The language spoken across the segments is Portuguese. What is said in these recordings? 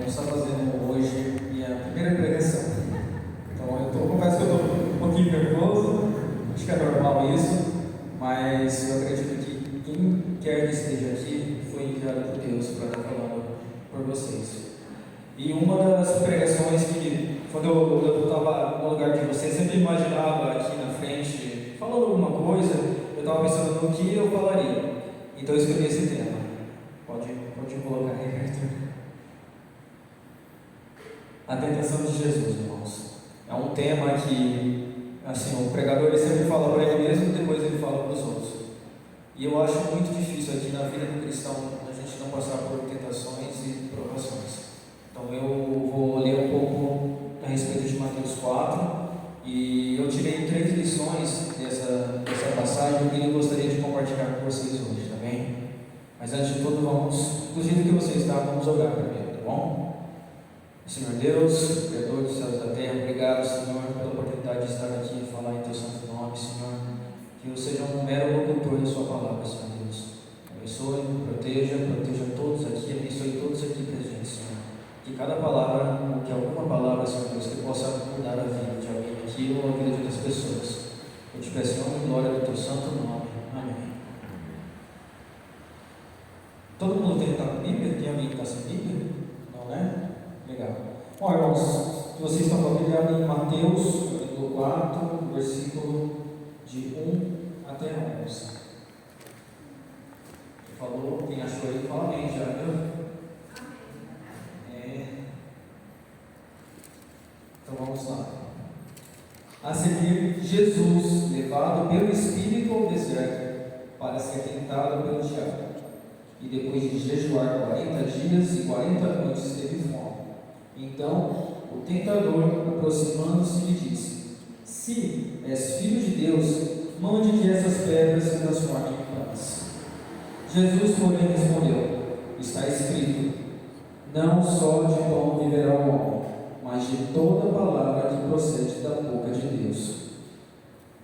Vamos estar fazendo hoje minha primeira pregação. Então, confesso que eu estou um pouquinho nervoso, acho que é normal isso, mas eu acredito que quem quer que esteja aqui foi enviado por Deus para estar falando por vocês. E uma das pregações que, quando eu estava no lugar de vocês, sempre imaginava aqui na frente, falando alguma coisa, eu estava pensando no que eu falaria. Então eu escolhi esse tema. Pode colocar aí, Arthur. A tentação de Jesus, irmãos. É um tema que, assim, o pregador ele sempre fala para ele mesmo e depois ele fala para os outros. E eu acho muito difícil aqui na vida do cristão a gente não passar por tentações e provações. Então eu vou ler um pouco a respeito de Mateus 4 e eu tirei 3 lições dessa passagem que eu gostaria de compartilhar com vocês hoje, tá bem? Mas antes de tudo, vamos, do jeito que você está, vamos orar primeiro, tá bom? Senhor Deus, Criador dos céus e da terra, obrigado, Senhor, pela oportunidade de estar aqui e falar em Teu santo nome, Senhor. Que eu seja um mero locutor da Sua palavra, Senhor Deus. Abençoe, proteja todos aqui, abençoe todos aqui presentes, Senhor. Que cada palavra, que alguma palavra, Senhor Deus, que possa mudar a vida de alguém aqui ou a vida de outras pessoas. Eu te peço em nome e glória do Teu santo nome. Amém. Todo mundo tem que estar com a Bíblia? Tem alguém que está sem Bíblia? Não, né? Legal. Bom, irmãos, se vocês estão com a Bíblia, em Mateus, capítulo 4, versículo de 1 até 11. Quem falou, quem achou aí, fala bem já, viu? Então vamos lá. A seguir, Jesus, levado pelo Espírito ao deserto, para ser tentado pelo diabo. E depois de jejuar 40 dias e 40 noites, teve fome. Então, o tentador, aproximando-se, lhe disse: Se és filho de Deus, mande que essas pedras se transformem em pães. Jesus, porém, respondeu: Está escrito: Não só de pão viverá o homem, mas de toda palavra que procede da boca de Deus.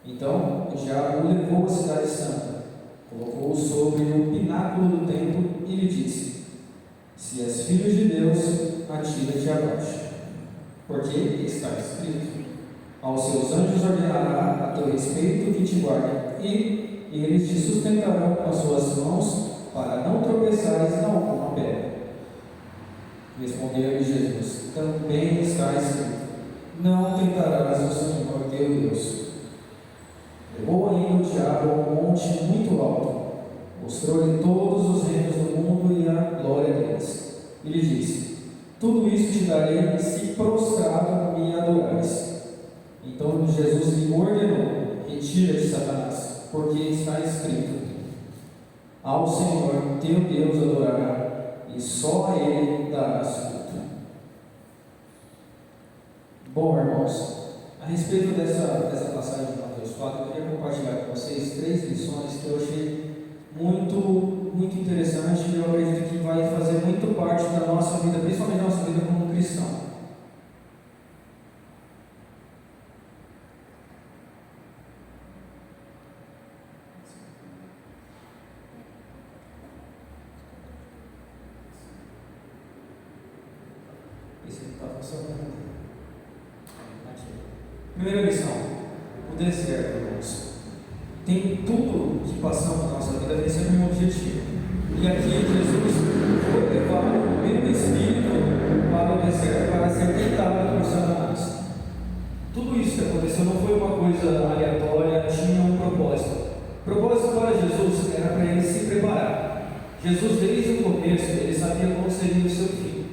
Então, o diabo o levou à cidade santa, colocou-o sobre o pináculo do templo e lhe disse: Se és filho de Deus, atira-te abaixo, porque está escrito: Aos seus anjos ordenará a teu respeito que te guardem, e eles te sustentarão com as suas mãos, para não tropeçares em alguma pedra. Respondeu-lhe Jesus: Também está escrito: Não tentarás o Senhor teu Deus. Levou ainda o diabo a um monte muito alto, mostrou-lhe todos os reinos do mundo e a glória deles, e lhe disse: Tudo isso te darei se prostrado me adorares. Então Jesus lhe ordenou: Retira-te, Satanás, porque está escrito: Ao Senhor teu Deus adorará, e só a Ele darás culto. Bom, irmãos, a respeito dessa passagem de Mateus 4, eu queria compartilhar com vocês 3 lições que eu achei muito interessante e eu acredito que vai fazer muito parte da nossa vida, principalmente da nossa vida como cristão. Esse está funcionando. Aqui. Primeira lição: o deserto, irmãos. Tem tudo que passamos na nossa vida, tem sempre um objetivo. E aqui Jesus foi levado pelo Espírito para o deserto para ser tentado por Satanás. Tudo isso que aconteceu não foi uma coisa aleatória, tinha um propósito. O propósito para Jesus era para ele se preparar. Jesus, desde o começo, ele sabia qual seria o seu fim.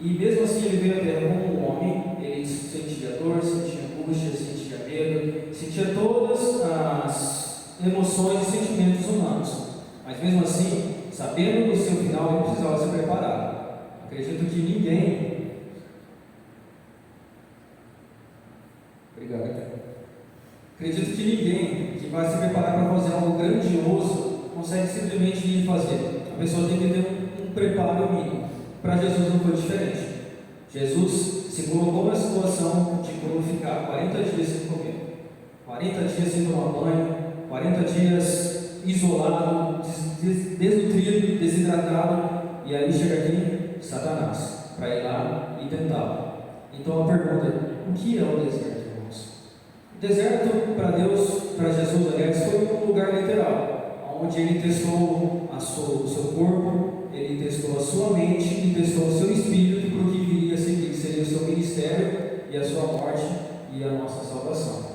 E mesmo assim ele veio à terra como um homem, ele sentia dor, sentia angústia, sentia medo, sentia todas as emoções e sentimentos humanos. Mas mesmo assim, sabendo do seu final, ele precisava se preparar. Acredito que ninguém... Obrigado. Acredito que ninguém que vai se preparar para fazer algo grandioso consegue simplesmente ir fazer. A pessoa tem que ter um preparo mínimo. Para Jesus não foi diferente. Jesus se colocou na situação de como ficar 40 dias sem comer, 40 dias sem tomar banho, 40 dias isolado, desnutrido, desidratado, e aí chega aqui Satanás. para ir lá e tentá-lo. Então a pergunta é: o que é o deserto, irmãos? O deserto para Deus, para Jesus, aliás, foi um lugar literal, onde ele testou o seu corpo, ele testou a sua mente e testou o seu espírito para o que viria a seguir, que seria o seu ministério e a sua morte e a nossa salvação.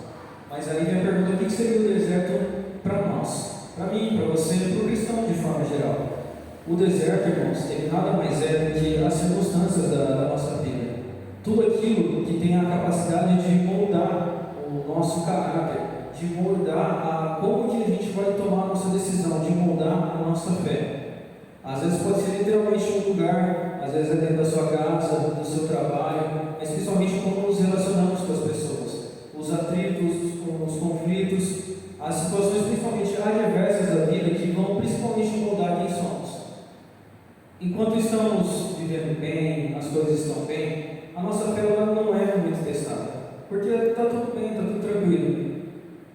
Mas aí vem a pergunta: o que seria o deserto para nós? Para mim, para você, para o cristão de forma geral. O deserto, irmãos, ele nada mais é do que as circunstâncias da nossa vida. Tudo aquilo que tem a capacidade de moldar o nosso caráter, de moldar como que a gente vai tomar a nossa decisão, de moldar a nossa fé. Às vezes pode ser literalmente um lugar, às vezes é dentro da sua casa, do seu trabalho, mas principalmente como nos relacionamos com as pessoas. Os atritos, os conflitos, as situações principalmente adversas da vida que vão principalmente moldar quem somos. Enquanto estamos vivendo bem, as coisas estão bem, a nossa fé não é muito testada, porque está tudo bem, está tudo tranquilo.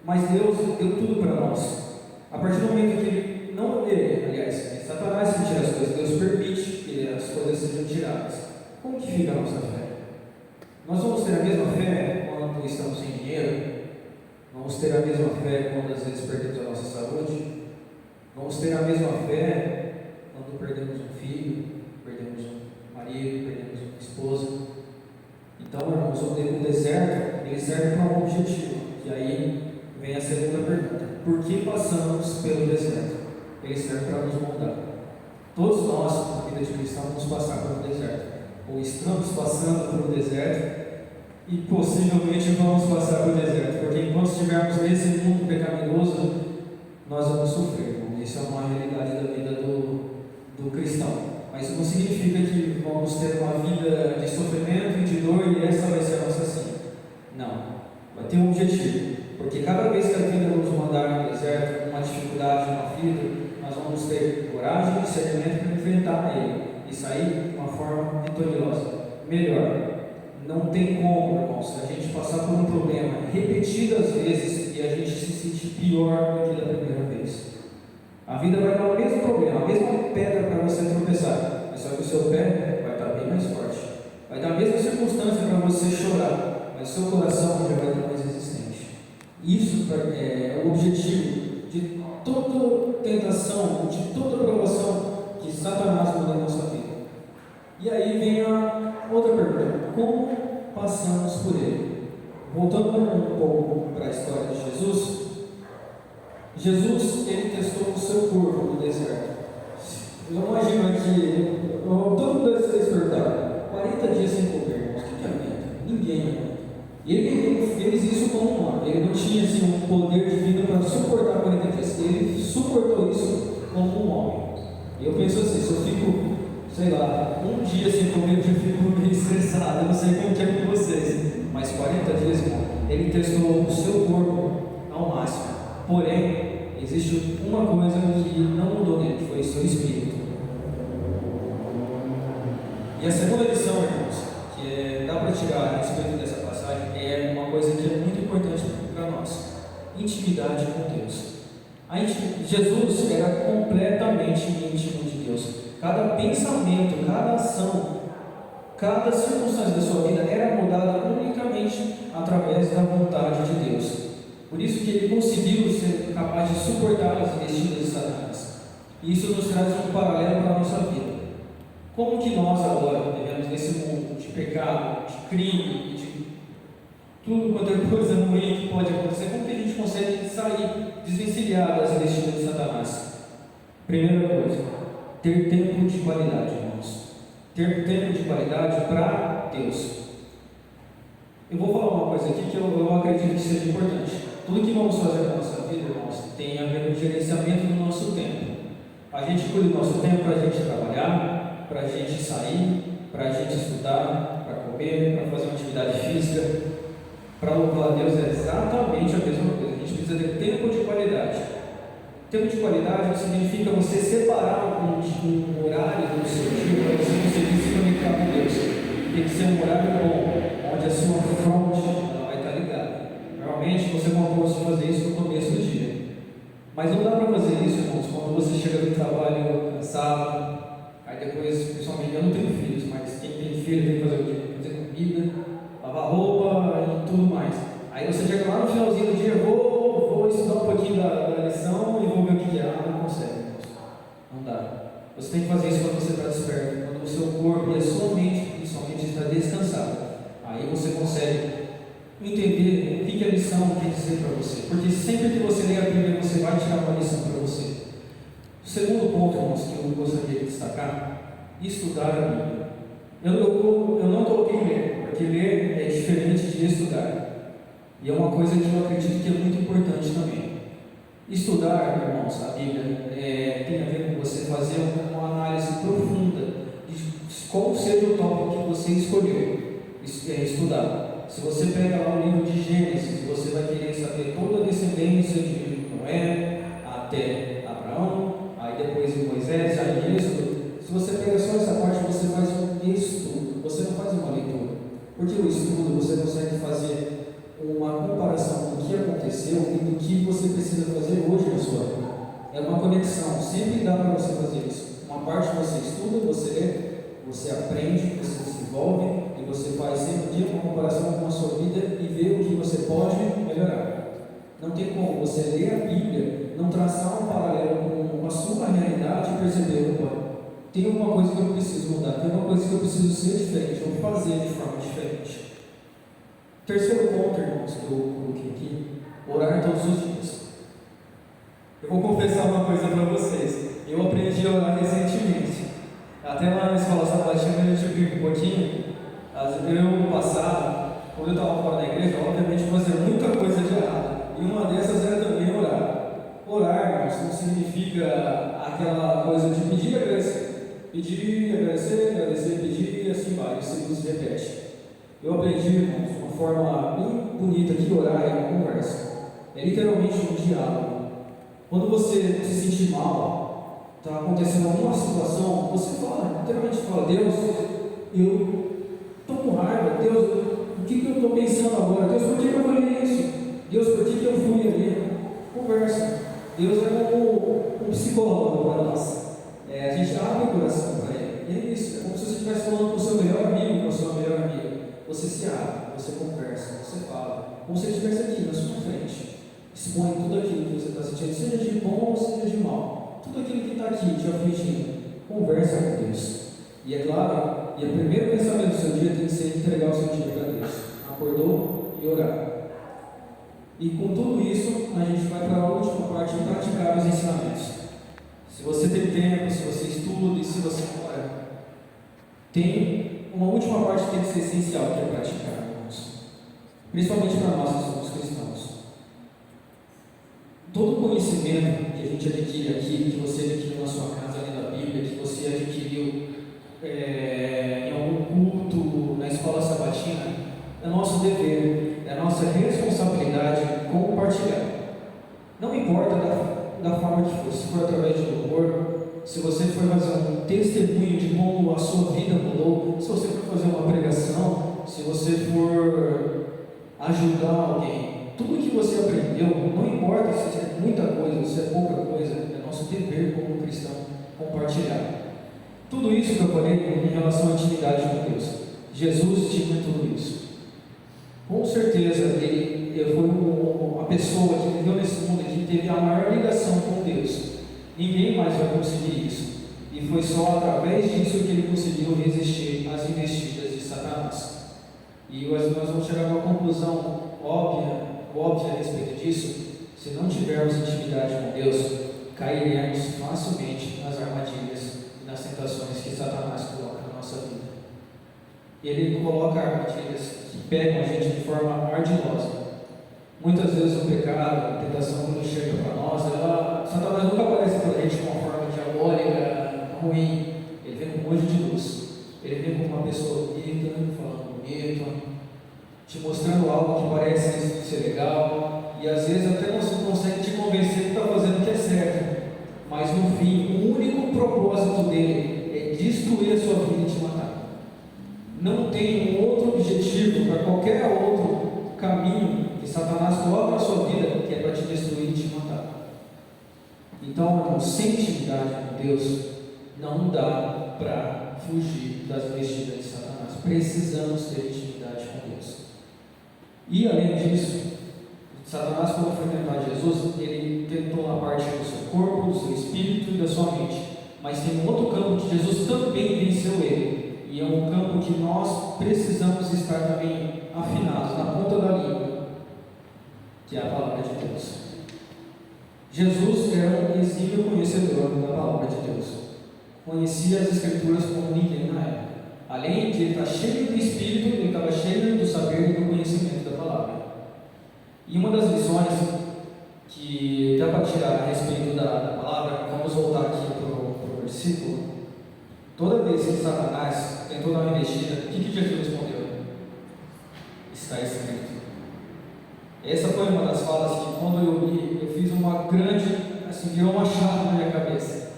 Mas Deus deu tudo para nós. A partir do momento que Ele não vê, aliás, é Satanás que tira as coisas, Deus permite que as coisas sejam tiradas. Como que fica a nossa fé? Nós vamos ter a mesma fé quando estamos sem dinheiro? Vamos ter a mesma fé quando às vezes perdemos a nossa saúde? Vamos ter a mesma fé quando perdemos um filho, perdemos um marido, perdemos uma esposa? Então, irmãos, o deserto, ele serve para um objetivo. E aí vem a segunda pergunta: por que passamos pelo deserto? Ele serve para nos moldar. Todos nós, na vida de cristão, vamos passar pelo deserto, ou estamos passando pelo deserto, e possivelmente vamos passar pelo deserto, porque enquanto estivermos nesse mundo pecaminoso, nós vamos sofrer, irmãos. Isso é uma realidade da vida do cristão. Mas isso não significa que vamos ter uma vida de sofrimento e de dor e essa vai ser a nossa sim. Não. Vai ter um objetivo. Porque cada vez que a vida nos mandar no deserto, uma dificuldade, uma vida, nós vamos ter coragem e discernimento para enfrentar ele e sair de uma forma vitoriosa. Melhor. Não tem como, irmãos, a gente passar por um problema repetidas vezes e a gente se sentir pior do que da primeira vez. A vida vai dar o mesmo problema, a mesma pedra para você tropeçar, mas só que o seu pé vai estar bem mais forte. Vai dar a mesma circunstância para você chorar, mas o seu coração já vai estar mais resistente. Isso é o objetivo de toda tentação, de toda provação que Satanás manda na nossa vida. E aí vem a outra pergunta: como passamos por ele? Voltando um pouco para a história de Jesus, ele testou o seu corpo no deserto. Eu imagino aqui, todo mundo deve se perguntar: 40 dias sem comer, irmãos, o que aguenta? Ninguém aguenta. E ele fez isso como humano, ele não tinha assim, um poder divino para suportar 40 dias, ele suportou isso como um homem. E eu penso assim: se eu fico, sei lá, um dia sem comer, eu já fico meio estressado. Eu não sei como que é com vocês, mas 40 dias, irmão, ele testou o seu corpo ao máximo. Porém, existe uma coisa que não mudou nele, que foi o seu espírito. E a segunda lição, irmãos, que dá para tirar a respeito dessa passagem, é uma coisa que é muito importante para nós: intimidade com Deus. Jesus era completamente íntimo de Deus. Cada pensamento, cada ação, cada circunstância da sua vida era moldada unicamente através da vontade de Deus. Por isso que ele conseguiu ser capaz de suportar as investidas de Satanás. E isso nos traz um paralelo para a nossa vida. Como que nós agora vivemos nesse mundo de pecado, de crime, de tudo quanto é coisa ruim que pode acontecer, como que a gente consegue sair desvencilhado das investidas de Satanás? Primeira coisa: ter tempo de qualidade, irmãos. Ter tempo de qualidade para Deus. Eu vou falar uma coisa aqui que eu acredito que seja importante. Tudo que vamos fazer na nossa vida, irmãos, tem a ver com o gerenciamento do nosso tempo. A gente cuida do nosso tempo para a gente trabalhar, para a gente sair, para a gente estudar, para comer, para fazer uma atividade física. Para louvar a Deus é exatamente a mesma coisa. A gente precisa ter tempo de qualidade. Tempo de qualidade significa você separar um horário do seu dia para você conseguir se conectar com Deus. Tem que ser um horário bom, onde a sua fronte vai estar ligada. Normalmente você consegue fazer isso no começo do dia. Mas não dá para fazer isso, irmãos, quando você chega do trabalho cansado. Aí depois, pessoalmente, eu não tenho filhos, mas quem tem filho tem que fazer o quê? Fazer comida, lavar roupa e tudo mais. Aí você chega lá no finalzinho do dia, vou estudar um pouquinho da lição e vou ver o que é. Não consegue, não dá. Você tem que fazer isso quando você está desperto, quando o seu corpo e a sua mente, principalmente, está descansado. Aí você consegue entender o que a lição quer dizer para você. Porque sempre que você lê a Bíblia, você vai tirar uma lição para você. O segundo ponto, irmãos, que eu gostaria de destacar: estudar a Bíblia. Eu não coloquei ler, porque ler é diferente de estudar. E é uma coisa que eu acredito que é muito importante também. Estudar, irmãos, a Bíblia tem a ver com você fazer uma análise profunda de qual seja o tópico que você escolheu estudar. Se você pega lá o livro de Gênesis, você vai querer saber toda a descendência de Noé até Abraão, aí depois de Moisés, já em Êxodo. Se você pega só essa parte, você faz um estudo, você não faz uma leitura. Porque o estudo você consegue fazer uma comparação do que aconteceu e do que você precisa fazer hoje na sua vida. É uma conexão, sempre dá para você fazer isso. Uma parte você estuda, você lê, você aprende, você desenvolve e você faz sempre dia uma comparação com a sua vida e vê o que você pode melhorar. Não tem como você ler a Bíblia, não traçar um paralelo com a sua realidade e perceber, opa, tem uma coisa que eu preciso mudar, tem uma coisa que eu preciso ser diferente, ou fazer de forma diferente. Terceiro ponto, irmãos, que eu coloquei aqui: orar todos os dias. Eu vou confessar uma coisa para vocês. Eu aprendi a orar recentemente. Até lá na escola sabatina a gente viu um pouquinho. Eu, no passado, quando eu estava fora da igreja, obviamente fazia muita coisa de errado. E uma dessas era também orar. Orar, irmãos, não significa aquela coisa de pedir e agradecer. Pedir, agradecer, pedir, e assim vai. Isso se repete. Eu aprendi, irmãos, de uma forma bem bonita que orar é uma conversa. É literalmente um diálogo. Quando você se sentir mal, está acontecendo alguma situação, você fala, literalmente fala: Deus, eu estou com raiva. Deus, o que eu estou pensando agora? Deus, por que eu falei isso? Deus, por que eu fui ali? Conversa. Deus é como um psicólogo para nós. A gente abre o coração para Ele. E é isso. É como se você estivesse falando com o seu melhor amigo, com a sua melhor amiga. Você se abre, você conversa, você fala, como se ele estivesse aqui na sua frente. Expõe tudo aquilo que você está sentindo, seja de bom ou seja de mal. Tudo aquilo que está aqui te afligindo. Conversa com Deus. E é claro, o primeiro pensamento do seu dia tem que ser entregar o seu dia para Deus. Acordou e orar. E com tudo isso, a gente vai para a última parte de praticar os ensinamentos. Se você tem tempo, se você estuda e se você ora, tem uma última parte que tem que ser essencial, que é praticar, irmãos. Principalmente para nós que somos cristãos. Todo conhecimento que a gente adquire aqui, que você adquiriu na sua casa, lendo a Bíblia, que você adquiriu em algum culto, na escola sabatina, é nosso dever, é nossa responsabilidade compartilhar. Não importa da forma que for, se for através de louvor, se você for fazer um testemunho de como a sua vida mudou, se você for fazer uma pregação, se você for ajudar alguém, tudo que você aprendeu, não importa se é muita coisa ou se é pouca coisa, é nosso dever como cristão compartilhar. Tudo isso que eu falei em relação à intimidade com Deus, Jesus tinha tudo isso. Com certeza ele foi a pessoa que viveu nesse mundo que teve a maior ligação com Deus. Ninguém mais vai conseguir isso. E foi só através disso que ele conseguiu resistir às investidas de Satanás. E nós vamos chegar a uma conclusão óbvia a respeito disso. Se não tivermos intimidade com Deus, cairemos facilmente nas armadilhas e nas tentações que Satanás coloca na nossa vida. Ele coloca armadilhas que pegam a gente de forma ardilosa. Muitas vezes o pecado, a tentação, quando chega para nós, Satanás nunca aparece para a gente de uma forma diabólica, ruim. Ele vem com um monte de luz. Ele vem com uma pessoa bonita, falando bonito, te mostrando algo que parece ser legal, e às vezes até você consegue te convencer que está fazendo o que é certo, mas no fim, o único propósito dele é destruir a sua vida e te matar. Não tem um outro objetivo para qualquer outro caminho que Satanás coloca na sua vida, que é para te destruir e te matar. Então, irmão, sem intimidade com Deus, não dá para fugir das investidas de Satanás. Precisamos ter intimidade com Deus. E além disso, Satanás, quando foi tentar Jesus, ele tentou na parte do seu corpo, do seu espírito e da sua mente. Mas tem um outro campo que Jesus também venceu ele. E é um campo que nós precisamos estar também afinados, na ponta da língua, que é a palavra de Deus. Jesus era um exímio conhecedor da palavra de Deus. Conhecia as Escrituras como ninguém na época. Além de ele estar cheio do Espírito, ele estava cheio do saber e do conhecimento da palavra. E uma das lições que dá para tirar a respeito da palavra, vamos voltar aqui para o versículo. Toda vez que Satanás tentou dar uma investida, o que Jesus respondeu? Está escrito. Essa foi uma das falas que, quando eu li, eu fiz uma grande, assim, virou uma chave na minha cabeça.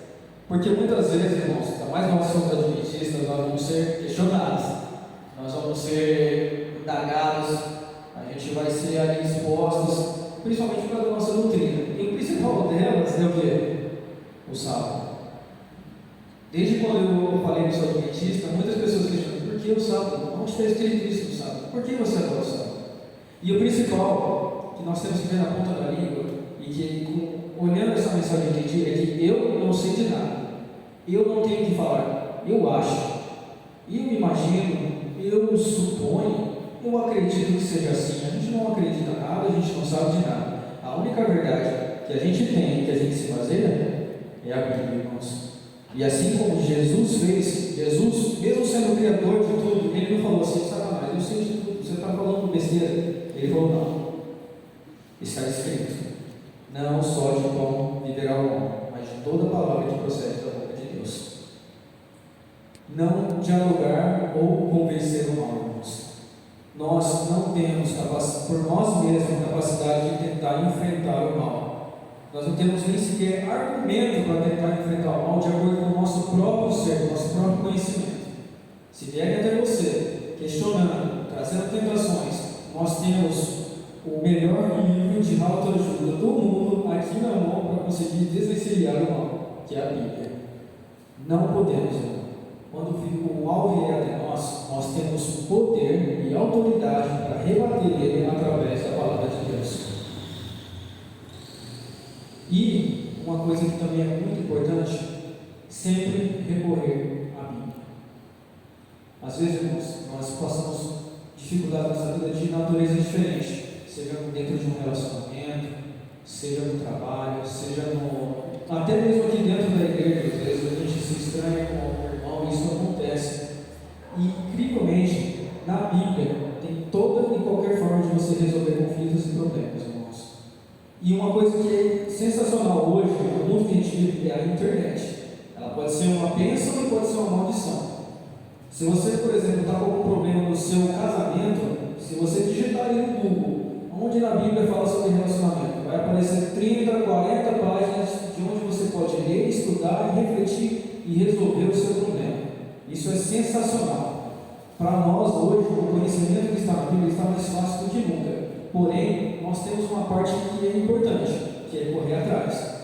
Porque muitas vezes, irmãos, ainda mais nós somos adventistas, nós vamos ser questionados, nós vamos ser indagados, a gente vai ser ali expostos, principalmente por causa da nossa doutrina. E o principal delas é o quê? O sábado. Desde quando eu falei que sou adventista, muitas pessoas questionam: por que o sábado? Onde está escrito isso no sábado? Por que você adora o sábado? E o principal que nós temos que ver na ponta da língua, e que olhando essa mensagem de dia, é que eu não sei de nada, eu não tenho que falar, eu acho, eu imagino, eu suponho, eu acredito que seja assim. A gente não acredita em nada, a gente não sabe de nada. A única verdade que a gente tem, que a gente se baseia, é a Bíblia, irmãos. E assim como Jesus fez, Jesus, mesmo sendo o criador de tudo, ele não falou assim: Satanás, eu sei de tudo, você está falando besteira. Ele falou: não, está escrito, não só de pão viverá o homem, mas de toda palavra que procede da boca de Deus. Não dialogar ou convencer o mal, irmãos. Nós não temos, por nós mesmos, capacidade de tentar enfrentar o mal. Nós não temos nem sequer argumento para tentar enfrentar o mal de acordo com o nosso próprio ser, nosso próprio conhecimento. Se vierem até você, questionando, trazendo tentações, nós temos o melhor livro de autoajuda do mundo aqui na mão para conseguir desvencilhar o mal, que é a Bíblia. Não podemos, irmão. Quando o mal vier até nós, nós temos poder e autoridade para rebater ele através da palavra de Deus. E uma coisa que também é muito importante, sempre recorrer à Bíblia. Às vezes, irmãos, nós passamos dificuldades nessa vida de natureza diferente, seja dentro de um relacionamento, seja no trabalho, seja até mesmo aqui dentro da igreja. Às vezes a gente se estranha com algum irmão, e isso acontece. E, incrivelmente, na Bíblia tem toda e qualquer forma de você resolver conflitos e problemas, irmãos. E uma coisa que é sensacional hoje, no mundo que a gente vive, é a internet. Ela pode ser uma bênção e pode ser uma maldição. Se você, por exemplo, está com algum problema no seu casamento, se você digitar aí no Google, onde na Bíblia fala sobre relacionamento, vai aparecer 30, 40 páginas de onde você pode ler, estudar, refletir e resolver o seu problema. Isso é sensacional. Para nós hoje, o conhecimento que está na Bíblia está mais fácil do que nunca. Porém, nós temos uma parte que é importante, que é correr atrás.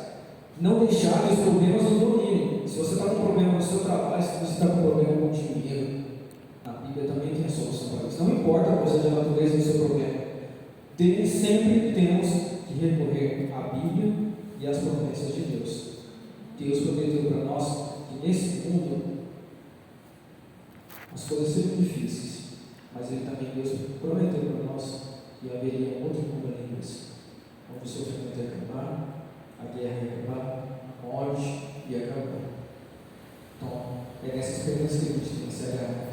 Não deixar que os problemas nos dominem. Se você está com problema no seu trabalho, se você está com problema com dinheiro, a Bíblia também tem a solução para isso. Não importa a coisa de natureza do seu problema. Sempre temos que recorrer à Bíblia e às promessas de Deus. Deus prometeu para nós que nesse mundo as coisas seriam difíceis, mas Ele também, Deus prometeu para nós que haveria um outro mundo além desse, onde o sofrimento ia acabar, a guerra ia acabar, a morte ia acabar. Então, é nessa esperança que a gente tem que se agarrar.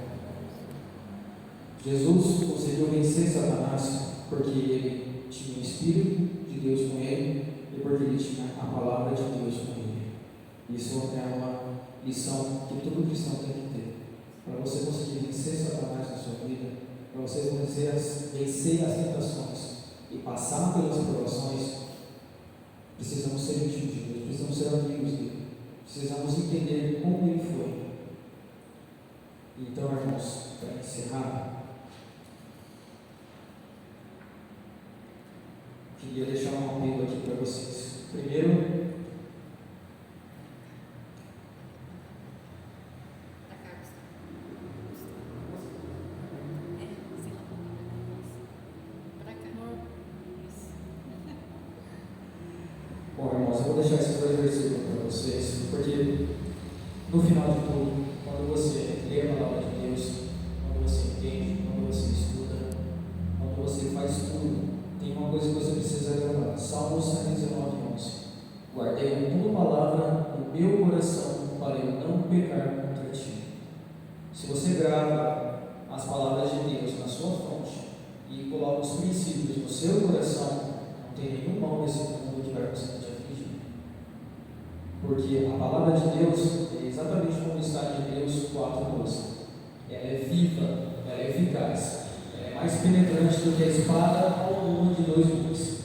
Jesus conseguiu vencer Satanás porque ele tinha o Espírito de Deus com ele e porque ele tinha a palavra de Deus com ele. Isso é uma lição que todo cristão tem que ter. Para você conseguir vencer Satanás na sua vida, para você vencer as tentações e passar pelas provações, precisamos ser íntimos de Deus, precisamos ser amigos dele, precisamos entender como ele foi. Então, irmãos, para encerrar, queria deixar um apelo aqui para vocês. Primeiro, Eu vou deixar esses dois versículos para vocês, porque no final de tudo, quando você lê a palavra de Deus, quando você entende, quando você estuda, quando você faz tudo, tem uma coisa que você precisa gravar. Salmo 119, 11. Guardei a tua palavra no meu coração para eu não pecar contra ti. Se você grava as palavras de Deus na sua fonte e coloca os princípios no seu coração, não tem nenhum mal nesse mundo que vai conseguir te afligir. Porque a palavra de Deus é exatamente como está em Hebreus 4:12. Ela é viva, ela é eficaz, ela é mais penetrante do que a espada comum de dois gumes,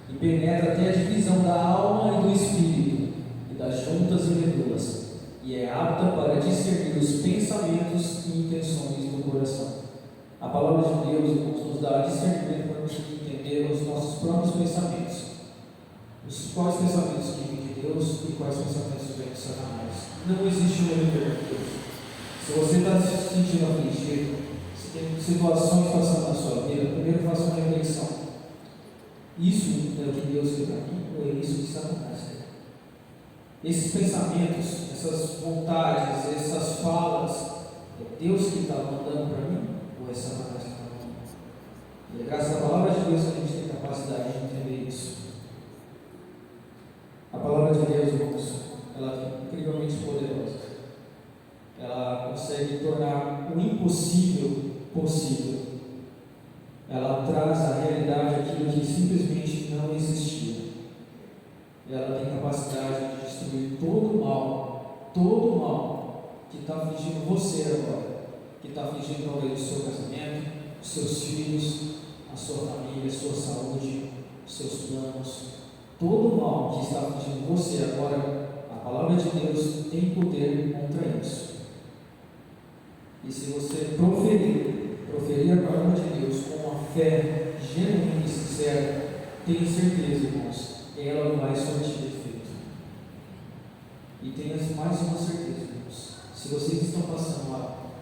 e penetra até a divisão da alma e do espírito, e das juntas e medulas, e é apta para discernir os pensamentos e intenções do coração. A palavra de Deus, irmãos, nos dá discernimento para entender os nossos próprios pensamentos. Quais pensamentos que vêm de Deus e quais pensamentos vêm de Satanás. Não existe um meio termo. Se você está se sentindo afligido, se tem situações passando na sua vida, primeiro faça uma reflexão. Isso é o que Deus quer para mim ou é isso que Satanás quer? Esses pensamentos, essas vontades, essas falas, é Deus que está mandando para mim ou é Satanás que está mandando? E é graças à palavra de Deus que a gente tem capacidade de entender isso. A palavra de Deus, irmãos, ela é incrivelmente poderosa. Ela consegue tornar o impossível possível. Ela traz à realidade aquilo que simplesmente não existia. Ela tem capacidade de destruir todo o mal que está afligindo você agora, que está afligindo talvez o seu casamento, os seus filhos, a sua família, a sua saúde, os seus planos. Todo o mal que está afligindo você agora, a palavra de Deus tem poder contra isso. E se você proferir a palavra de Deus com uma fé genuína e sincera, tenha certeza, irmãos, ela vai surtir efeito. E tenha mais uma certeza, irmãos. Se vocês estão passando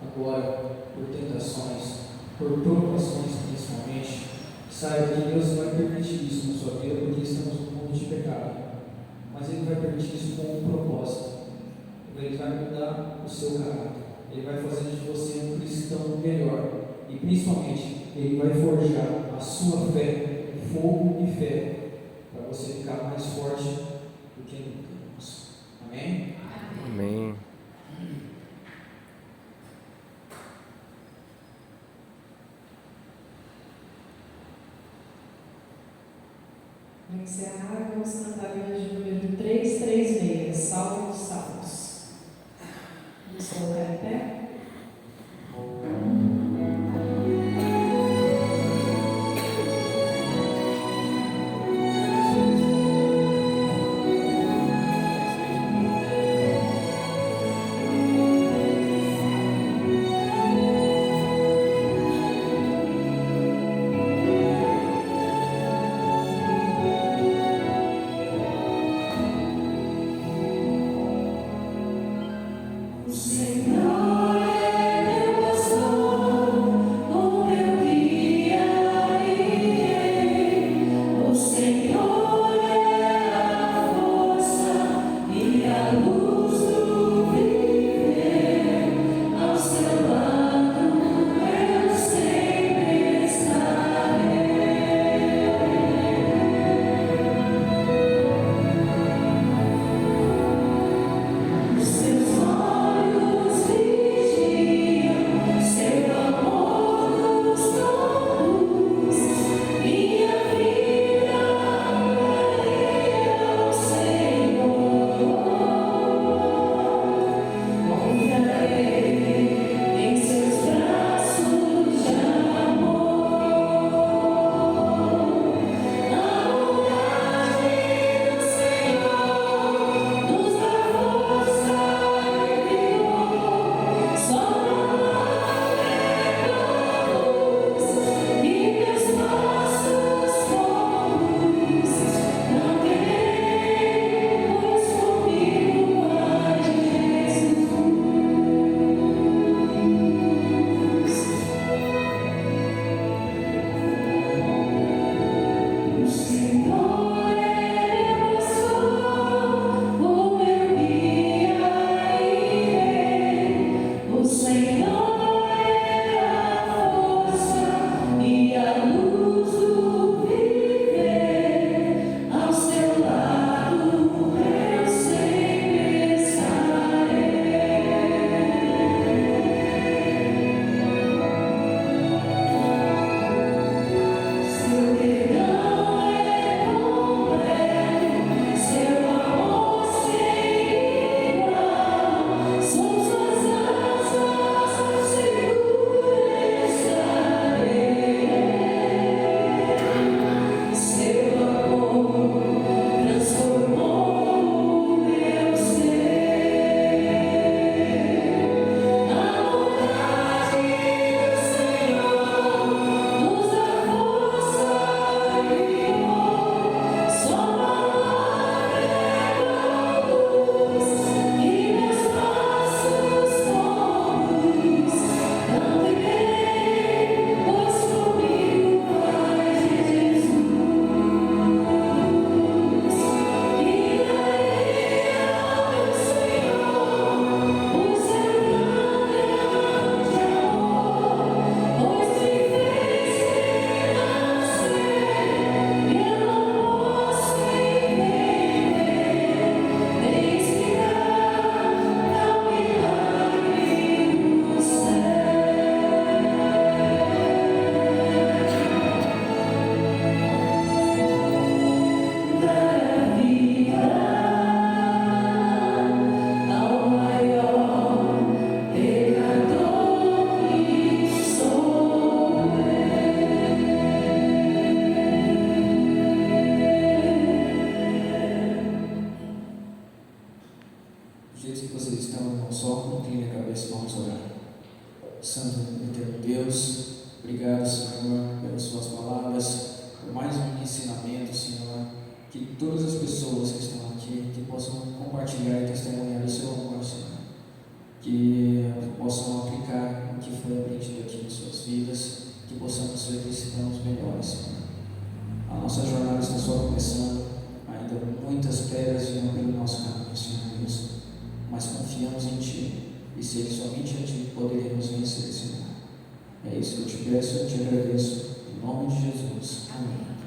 agora por tentações, por provações principalmente, saiba que Deus vai permitir isso na sua vida, porque estamos num mundo de pecado. Mas Ele vai permitir isso com um propósito. Ele vai mudar o seu caráter. Ele vai fazer de você um cristão melhor. E principalmente, Ele vai forjar a sua fé, fogo e fé, para você ficar mais forte do que nunca. Amém? Amém. Para encerrar, vamos cantar o hino de número 336, Salmo dos Salmos. Vamos colocar em pé? Deus, obrigado, Senhor, pelas suas palavras, por mais um ensinamento, Senhor, que todas as pessoas que estão aqui, que possam compartilhar e testemunhar o seu amor, Senhor, que possam aplicar o que foi aprendido aqui em suas vidas, que possamos ser cristãos melhores, Senhor. A nossa jornada está só começando, ainda muitas pedras virão pelo nosso caminho, Senhor Deus, mas confiamos em Ti, e sei que somente a Ti poderemos vencer, Senhor. É isso que eu te peço e te agradeço, em nome de Jesus. Amém.